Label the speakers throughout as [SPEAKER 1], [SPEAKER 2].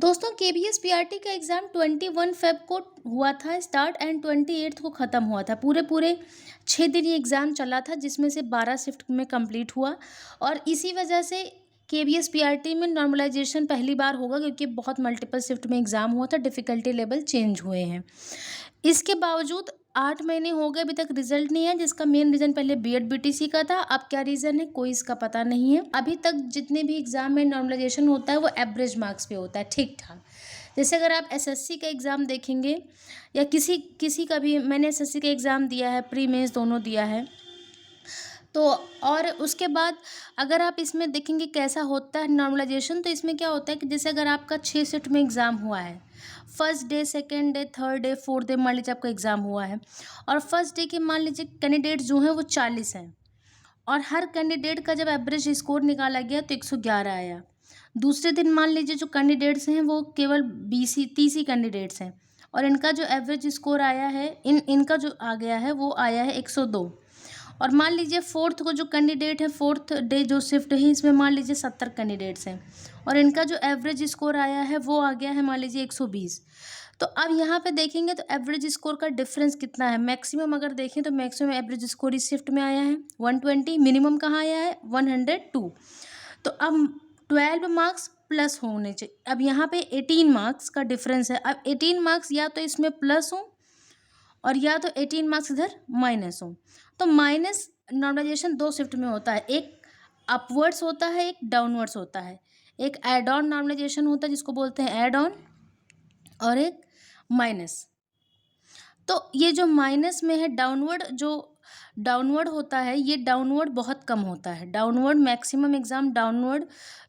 [SPEAKER 1] दोस्तों KBS PRT का exam 21 Feb को हुआ था स्टार्ट एंड 28 को ख़त्म हुआ था। पूरे पूरे 6 दिन ये एग्ज़ाम चला था जिसमें से 12 शिफ्ट में कंप्लीट हुआ और इसी वजह से केबीएस पीआरटी में नॉर्मलाइजेशन पहली बार होगा क्योंकि बहुत मल्टीपल शिफ्ट में एग्ज़ाम हुआ था, डिफ़िकल्टी लेवल चेंज हुए हैं। इसके बावजूद 8 महीने हो गए अभी तक रिजल्ट नहीं है, जिसका मेन रीज़न पहले बीएड बीटीसी का था, अब क्या रीज़न है कोई इसका पता नहीं है। अभी तक जितने भी एग्ज़ाम में नॉर्मलाइजेशन होता है वो एवरेज मार्क्स पे होता है, ठीक-ठाक। जैसे अगर आप एसएससी का एग्ज़ाम देखेंगे या किसी किसी का भी, मैंने एसएससी का एग्ज़ाम दिया है, प्री मेंस दोनों दिया है। तो और उसके बाद अगर आप इसमें देखेंगे कैसा होता है नॉर्मलाइजेशन, तो इसमें क्या होता है कि जैसे अगर आपका 6 शिफ्ट में एग्ज़ाम हुआ है, first day, second day, third day, fourth day मान लीजिए आपका एग्ज़ाम हुआ है और फर्स्ट डे के मान लीजिए कैंडिडेट जो हैं वो 40 हैं और हर कैंडिडेट का जब एवरेज स्कोर निकाला गया तो 111 आया। दूसरे दिन मान लीजिए जो कैंडिडेट्स हैं वो केवल 20 ही 30 ही कैंडिडेट्स हैं और इनका जो एवरेज स्कोर आया है, इनका जो आ गया है वो आया है 102। और मान लीजिए फोर्थ को जो कैंडिडेट है, फोर्थ डे जो शिफ्ट है इसमें मान लीजिए 70 कैंडिडेट्स हैं और इनका जो एवरेज स्कोर आया है वो आ गया है मान लीजिए 120। तो अब यहाँ पे देखेंगे तो एवरेज स्कोर का डिफरेंस कितना है। मैक्सिमम अगर देखें तो मैक्सिमम एवरेज स्कोर इस शिफ्ट में आया है 120, मिनिमम कहाँ आया है 102। तो अब 12 मार्क्स प्लस होने चाहिए। अब यहाँ पे 18 मार्क्स का डिफरेंस है। अब 18 मार्क्स या तो इसमें प्लस हो और या तो 18 मार्क्स इधर माइनस हो। तो माइनस नॉर्मलाइजेशन 2 शिफ्ट में होता है, एक अपवर्ड्स होता है, एक डाउनवर्ड्स होता है। एक एड ऑन नॉर्मलाइजेशन होता है जिसको बोलते हैं एड ऑन, और एक माइनस। तो ये जो माइनस में है डाउनवर्ड, जो डाउनवर्ड होता है ये डाउनवर्ड बहुत कम होता है। Downward maximum exam downward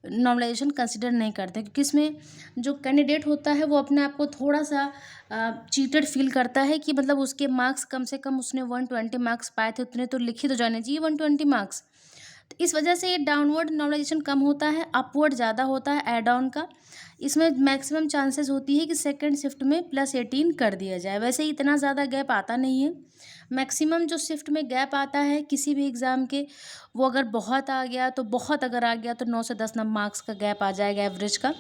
[SPEAKER 1] normalization consider नहीं करते क्योंकि इसमें जो कैंडिडेट होता है वो अपने आप को थोड़ा सा चीटेड फील करता है कि मतलब उसके मार्क्स कम से कम उसने 120 मार्क्स पाए थे, उतने तो लिख ही तो जाने चाहिए 120 मार्क्स। तो इस वजह से ये डाउनवर्ड नॉर्मलाइजेशन कम होता है, अपवर्ड ज़्यादा होता है एड ऑन का। इसमें मैक्सिमम चांसेस होती है कि सेकंड शिफ्ट में +18 कर दिया जाए। वैसे इतना ज़्यादा गैप आता नहीं है। मैक्सिमम जो शिफ्ट में गैप आता है किसी भी एग्ज़ाम के, वो अगर बहुत आ गया तो बहुत, अगर आ गया तो 9 से 10 मार्क्स का गैप आ जाएगा एवरेज का।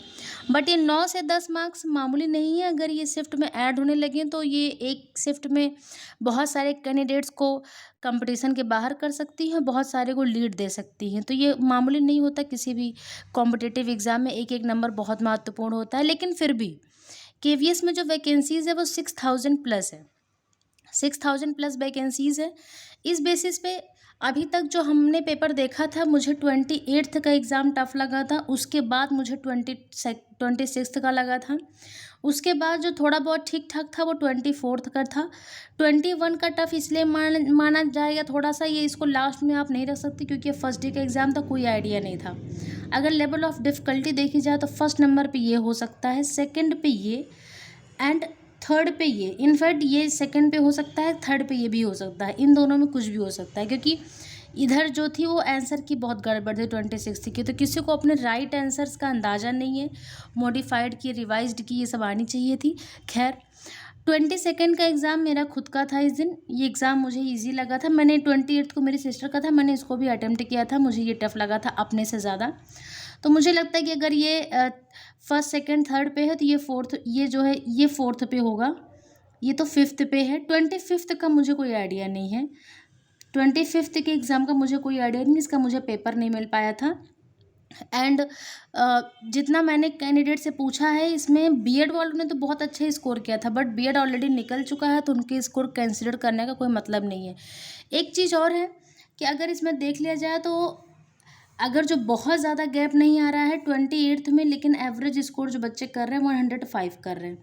[SPEAKER 1] बट ये 9 से 10 मार्क्स मामूली नहीं है। अगर ये शिफ्ट में ऐड होने लगे तो ये एक शिफ्ट में बहुत सारे कैंडिडेट्स को कंपटीशन के बाहर कर सकती हैं, बहुत सारे को लीड दे सकती हैं। तो ये मामूली नहीं होता, किसी भी कॉम्पिटिटिव एग्ज़ाम में एक एक नंबर बहुत महत्वपूर्ण होता है। लेकिन फिर भी केवीएस में जो वैकेंसीज़ है वो 6000 प्लस है, 6000 प्लस वैकेंसीज़ है। इस बेसिस पे अभी तक जो हमने पेपर देखा था, मुझे 28th का एग्ज़ाम टफ लगा था, उसके बाद मुझे 26th का लगा था, उसके बाद जो थोड़ा बहुत ठीक ठाक था वो 24th का था। 21 का टफ इसलिए माना जाएगा थोड़ा सा, ये इसको लास्ट में आप नहीं रख सकते क्योंकि फर्स्ट डे का एग्ज़ाम था, कोई आइडिया नहीं था। अगर लेवल ऑफ डिफ़िकल्टी देखी जाए तो फर्स्ट नंबर पे ये हो सकता है, सेकंड पे ये, एंड थर्ड पे ये। इनफैक्ट ये सेकंड पे हो सकता है, थर्ड पे ये भी हो सकता है, इन दोनों में कुछ भी हो सकता है क्योंकि इधर जो थी वो आंसर की बहुत गड़बड़ थी 26 की। तो किसी को अपने राइट आंसर्स का अंदाज़ा नहीं है, मॉडिफाइड की, रिवाइज्ड की, ये सब आनी चाहिए थी। खैर 22 का एग्ज़ाम मेरा खुद का था। इस दिन ये एग्ज़ाम मुझे ईजी लगा था। मैंने 28 को मेरी सिस्टर का था, मैंने इसको भी अटेम्प्ट किया था, मुझे ये टफ लगा था अपने से ज़्यादा। तो मुझे लगता है कि अगर ये फर्स्ट सेकंड थर्ड पे है तो ये फोर्थ, ये जो है ये फोर्थ पे होगा, ये तो फिफ्थ पे है। 25th का मुझे कोई आइडिया नहीं है, 25th के एग्ज़ाम का मुझे कोई आइडिया नहीं, इसका मुझे पेपर नहीं मिल पाया था। एंड जितना मैंने कैंडिडेट से पूछा है, इसमें बीएड वालों ने तो बहुत अच्छा स्कोर किया था, बट बीएड ऑलरेडी निकल चुका है तो उनके स्कोर कंसिडर करने का कोई मतलब नहीं है। एक चीज़ और है कि अगर इसमें देख लिया जाए तो अगर जो बहुत ज़्यादा गैप नहीं आ रहा है 28th में, लेकिन एवरेज स्कोर जो बच्चे कर रहे हैं 105 कर रहे हैं।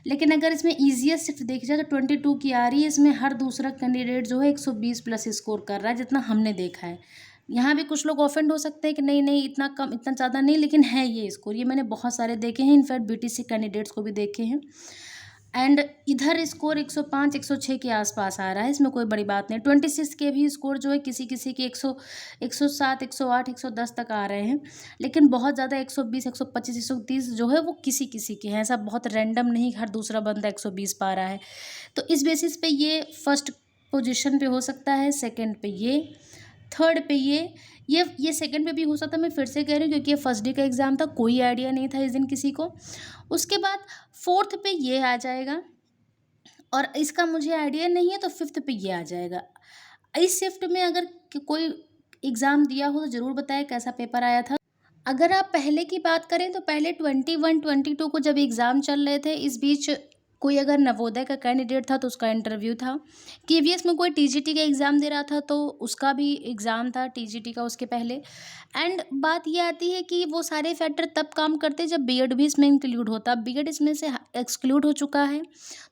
[SPEAKER 1] लेकिन अगर इसमें ईजीएस्ट शिफ्ट देखी जाए तो 22 की आ रही है, इसमें हर दूसरा कैंडिडेट जो है 120 प्लस स्कोर कर रहा है, जितना हमने देखा है। यहाँ भी कुछ लोग ऑफेंड हो सकते हैं कि नहीं नहीं इतना कम, इतना ज़्यादा नहीं, लेकिन है ये स्कोर, ये मैंने बहुत सारे देखे हैं, इनफैक्ट बीटीसी कैंडिडेट्स को भी देखे हैं। एंड इधर स्कोर 105 106 के आसपास आ रहा है, इसमें कोई बड़ी बात नहीं। 26 के भी स्कोर जो है किसी किसी के 107 108 110 तक आ रहे हैं, लेकिन बहुत ज़्यादा 120 125 130 जो है वो किसी किसी के हैं, ऐसा बहुत रैंडम नहीं हर दूसरा बंदा 120 पा रहा है। तो इस बेसिस पे ये फर्स्ट पोजीशन पे हो सकता है, सेकंड पे ये, थर्ड पे ये सेकंड पे भी हो सकता है, मैं फिर से कह रही हूँ क्योंकि ये फर्स्ट डे का एग्ज़ाम था, कोई आइडिया नहीं था इस दिन किसी को। उसके बाद फोर्थ पे ये आ जाएगा और इसका मुझे आइडिया नहीं है तो फिफ्थ पे ये आ जाएगा। इस शिफ्ट में अगर कोई एग्ज़ाम दिया हो तो ज़रूर बताएं कैसा पेपर आया था। अगर आप पहले की बात करें तो पहले 21 22 को जब एग्ज़ाम चल रहे थे, इस बीच कोई अगर नवोदय का कैंडिडेट था तो उसका इंटरव्यू था। केवीएस में कोई टीजीटी का एग्ज़ाम दे रहा था तो उसका भी एग्ज़ाम था टीजीटी का उसके पहले। एंड बात ये आती है कि वो सारे फैक्टर तब काम करते जब बीएड भी इसमें इंक्लूड होता। बीएड इसमें से एक्सक्लूड हो चुका है,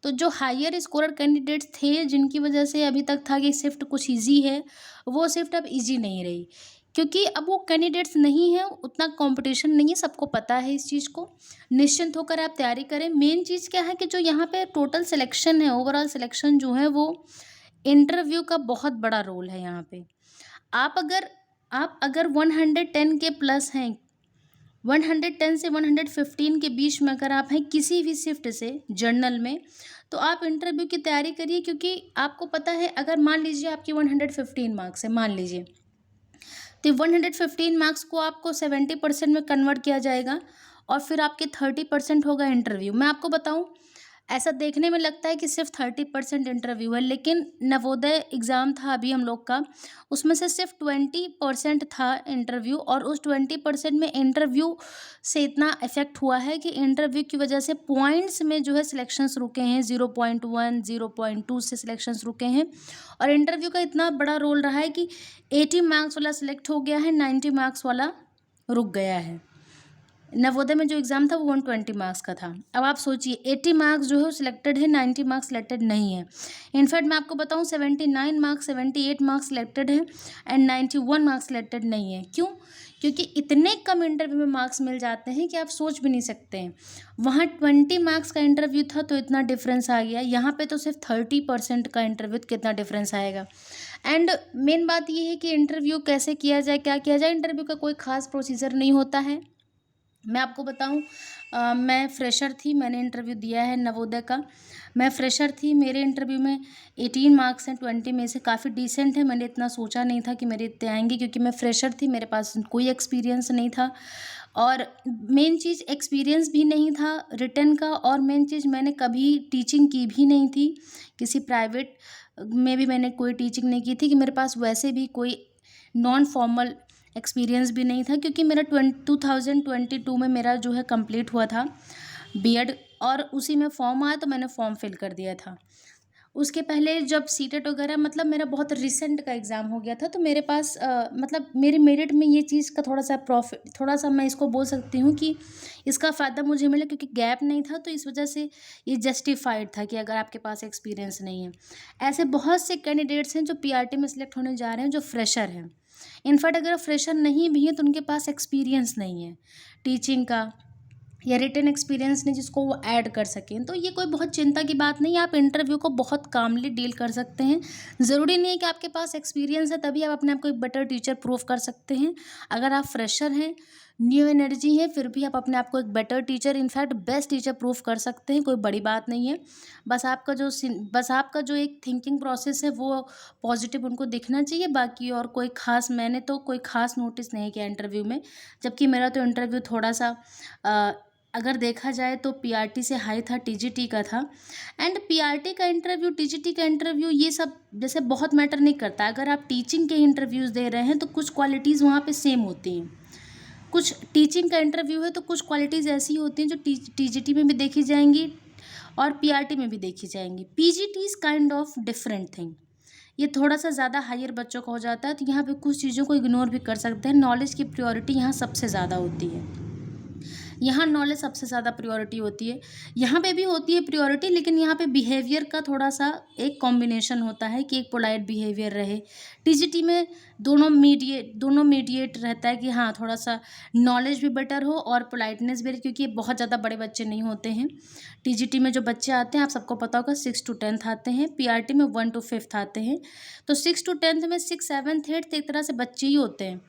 [SPEAKER 1] तो जो हायर स्कोरर कैंडिडेट्स थे जिनकी वजह से अभी तक था कि शिफ्ट कुछ ईजी है, वो शिफ्ट अब ईजी नहीं रही क्योंकि अब वो कैंडिडेट्स नहीं है, उतना कंपटीशन नहीं है, सबको पता है इस चीज़ को। निश्चिंत होकर आप तैयारी करें। मेन चीज़ क्या है कि जो यहाँ पे टोटल सिलेक्शन है, ओवरऑल सिलेक्शन जो है वो इंटरव्यू का बहुत बड़ा रोल है यहाँ पे। आप अगर 110 के प्लस हैं, 110 से 115 के बीच में अगर आप हैं किसी भी शिफ्ट से जर्नल में, तो आप इंटरव्यू की तैयारी करिए क्योंकि आपको पता है अगर मान लीजिए आपकी 115 मार्क्स है, मान लीजिए, तो 115 मार्क्स को आपको 70% में कन्वर्ट किया जाएगा और फिर आपके 30% होगा इंटरव्यू। मैं आपको बताऊं, ऐसा देखने में लगता है कि सिर्फ 30% इंटरव्यू है, लेकिन नवोदय एग्ज़ाम था अभी हम लोग का, उसमें से सिर्फ 20% था इंटरव्यू और उस 20% में इंटरव्यू से इतना इफेक्ट हुआ है कि इंटरव्यू की वजह से पॉइंट्स में जो है सिलेक्शंस रुके हैं, 0.1 0.2 से सिलेक्शंस रुके हैं। और इंटरव्यू का इतना बड़ा रोल रहा है कि 80 मार्क्स वाला सिलेक्ट हो गया है, 90 मार्क्स वाला रुक गया है। नवोदय में जो एग्ज़ाम था वो 120 मार्क्स का था। अब आप सोचिए 80 मार्क्स जो है वो सिलेक्टेड है, 90 मार्क्स सिलेक्टेड नहीं है। इनफैक्ट मैं आपको बताऊं 79 मार्क्स 78 मार्क्स सिलेक्टेड है एंड 91 मार्क्स सिलेक्टेड नहीं है। क्यों? क्योंकि इतने कम इंटरव्यू में मार्क्स मिल जाते हैं कि आप सोच भी नहीं सकते हैं। वहाँ 20 मार्क्स का इंटरव्यू था तो इतना डिफरेंस आ गया, यहाँ पे तो सिर्फ 30% का इंटरव्यू, कितना डिफरेंस आएगा। एंड मेन बात ये है कि इंटरव्यू कैसे किया जाए, क्या किया जाए। इंटरव्यू का कोई खास प्रोसीजर नहीं होता है। मैं आपको बताऊं, मैं फ्रेशर थी, मैंने इंटरव्यू दिया है नवोदय का। मैं फ्रेशर थी, मेरे इंटरव्यू में 18 मार्क्स हैं 20 में से, काफ़ी डिसेंट है। मैंने इतना सोचा नहीं था कि मेरे इतने आएंगे क्योंकि मैं फ्रेशर थी, मेरे पास कोई एक्सपीरियंस नहीं था और मेन चीज़ एक्सपीरियंस भी नहीं था रिटन का, और मेन चीज़ मैंने कभी टीचिंग की भी नहीं थी, किसी प्राइवेट में भी मैंने कोई टीचिंग नहीं की थी, कि मेरे पास वैसे भी कोई नॉन फॉर्मल एक्सपीरियंस भी नहीं था क्योंकि मेरा 2022 में मेरा जो है कंप्लीट हुआ था बीएड और उसी में फॉर्म आया तो मैंने फॉर्म फिल कर दिया था। उसके पहले जब सीटेट वगैरह, मतलब मेरा बहुत रिसेंट का एग्ज़ाम हो गया था, तो मेरे पास मतलब मेरे मेरिट में ये चीज़ का थोड़ा सा प्रॉफिट, थोड़ा सा मैं इसको बोल सकती हूँ कि इसका फ़ायदा मुझे मिला क्योंकि गैप नहीं था, तो इस वजह से ये जस्टिफाइड था कि अगर आपके पास एक्सपीरियंस नहीं है। ऐसे बहुत से कैंडिडेट्स हैं जो पीआरटी में सिलेक्ट होने जा रहे हैं जो फ्रेशर हैं। इनफैक्ट अगर फ्रेशर नहीं भी है तो उनके पास एक्सपीरियंस नहीं है टीचिंग का या रिटन एक्सपीरियंस नहीं जिसको वो ऐड कर सकें। तो ये कोई बहुत चिंता की बात नहीं है, आप इंटरव्यू को बहुत कामली डील कर सकते हैं। ज़रूरी नहीं है कि आपके पास एक्सपीरियंस है तभी आप अपने आप को एक बेटर टीचर प्रूव कर सकते हैं। अगर आप फ्रेशर हैं, न्यू एनर्जी है, फिर भी आप अपने आप को एक better teacher, in fact best teacher prove कर सकते हैं। कोई बड़ी बात नहीं है। बस आपका जो एक थिंकिंग प्रोसेस है वो पॉजिटिव उनको दिखना चाहिए। बाकी और कोई ख़ास, मैंने तो कोई ख़ास नोटिस नहीं किया इंटरव्यू में, जबकि मेरा तो इंटरव्यू थोड़ा सा अगर देखा जाए तो पीआरटी से हाई था, टीजीटी का था। एंड पीआरटी का इंटरव्यू, टीजीटी का इंटरव्यू, ये सब जैसे बहुत मैटर नहीं करता। अगर आप टीचिंग के इंटरव्यूज़ दे रहे हैं तो कुछ क्वालिटीज़ वहाँ पे सेम होती हैं। कुछ टीचिंग का इंटरव्यू है तो कुछ क्वालिटीज़ ऐसी होती हैं जो टीजीटी में भी देखी जाएंगी और पीआरटी में भी देखी जाएंगी। PGT is kind of different thing, ये थोड़ा सा ज़्यादा हायर बच्चों का हो जाता है, तो यहाँ पे कुछ चीज़ों को इग्नोर भी कर सकते हैं। नॉलेज की प्रियोरिटी यहाँ सबसे ज़्यादा होती है, यहाँ नॉलेज सबसे ज़्यादा प्रियोरिटी होती है। यहाँ पे भी होती है प्रियोरिटी, लेकिन यहाँ पे बिहेवियर का थोड़ा सा एक कॉम्बिनेशन होता है कि एक पोलाइट बिहेवियर रहे। टीजीटी में दोनों मीडिएट रहता है कि हाँ थोड़ा सा नॉलेज भी बेटर हो और पोलाइटनेस भी, क्योंकि ये बहुत ज़्यादा बड़े बच्चे नहीं होते हैं। टीजीटी में जो बच्चे आते हैं आप सबको पता होगा 6 to 10 आते हैं, पीआरटी में 1 to 5 आते हैं। तो 6 to 10 में 6, 7, 8 एक तरह से बच्चे ही होते हैं।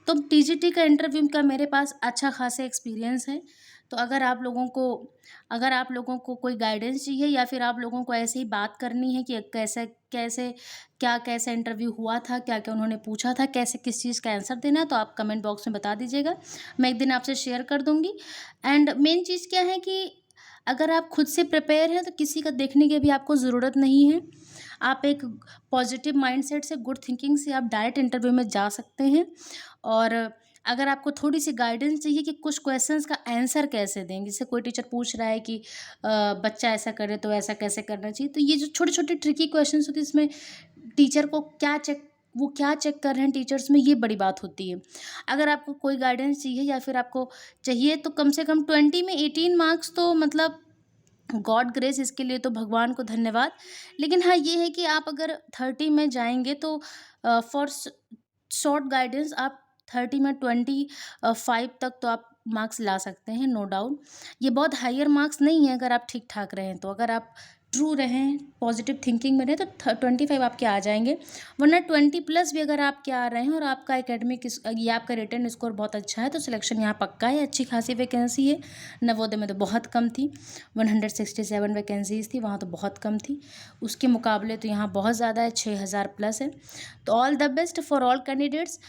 [SPEAKER 1] तो टीजीटी का इंटरव्यू का मेरे पास अच्छा खासा एक्सपीरियंस है, तो अगर आप लोगों को कोई गाइडेंस चाहिए या फिर आप लोगों को ऐसे ही बात करनी है कि कैसा इंटरव्यू हुआ था, क्या-क्या उन्होंने पूछा था, कैसे किस चीज़ का आंसर देना है, तो आप कमेंट बॉक्स में बता दीजिएगा। मैं एक दिन आपसे शेयर कर दूँगी। एंड मेन चीज़ क्या है कि अगर आप खुद से प्रिपेयर हैं तो किसी का देखने की भी आपको ज़रूरत नहीं है। आप एक पॉजिटिव माइंडसेट से, गुड थिंकिंग से आप डायरेक्ट इंटरव्यू में जा सकते हैं। और अगर आपको थोड़ी-सी गाइडेंस चाहिए कि कुछ क्वेश्चंस का आंसर कैसे दें, जैसे कोई टीचर पूछ रहा है कि बच्चा ऐसा करे तो ऐसा कैसे करना चाहिए, तो ये जो छोटे-छोटे ट्रिकी क्वेश्चंस होते हैं इसमें टीचर को क्या चेक कर रहे हैं टीचर्स में, ये बड़ी बात होती है। अगर आपको कोई गाइडेंस चाहिए या फिर आपको चाहिए तो कम से कम 20 में 18 मार्क्स तो मतलब गॉड ग्रेस, इसके लिए तो भगवान को धन्यवाद। लेकिन हाँ, ये है कि आप अगर 30 में जाएँगे तो फॉर शॉर्ट गाइडेंस आप 30 में 25 तक तो आप मार्क्स ला सकते हैं, नो डाउट। ये बहुत हायर मार्क्स नहीं है अगर आप ठीक-ठाक रहें तो। अगर आप ट्रू रहें, पॉजिटिव थिंकिंग में रहें तो 25 आपके आ जाएँगे। वरना 20 प्लस भी अगर आपके आ रहे हैं और आपका ये आपका रिटन स्कोर बहुत अच्छा है तो सिलेक्शन यहाँ पक्का है, अच्छी खासी वैकेंसी है। नवोदय में तो बहुत कम थी, 167 वैकेंसीज़ थी, वहाँ तो बहुत कम थी। उसके मुकाबले तो यहाँ बहुत ज़्यादा है, 6000 प्लस है। तो all the best for all candidates.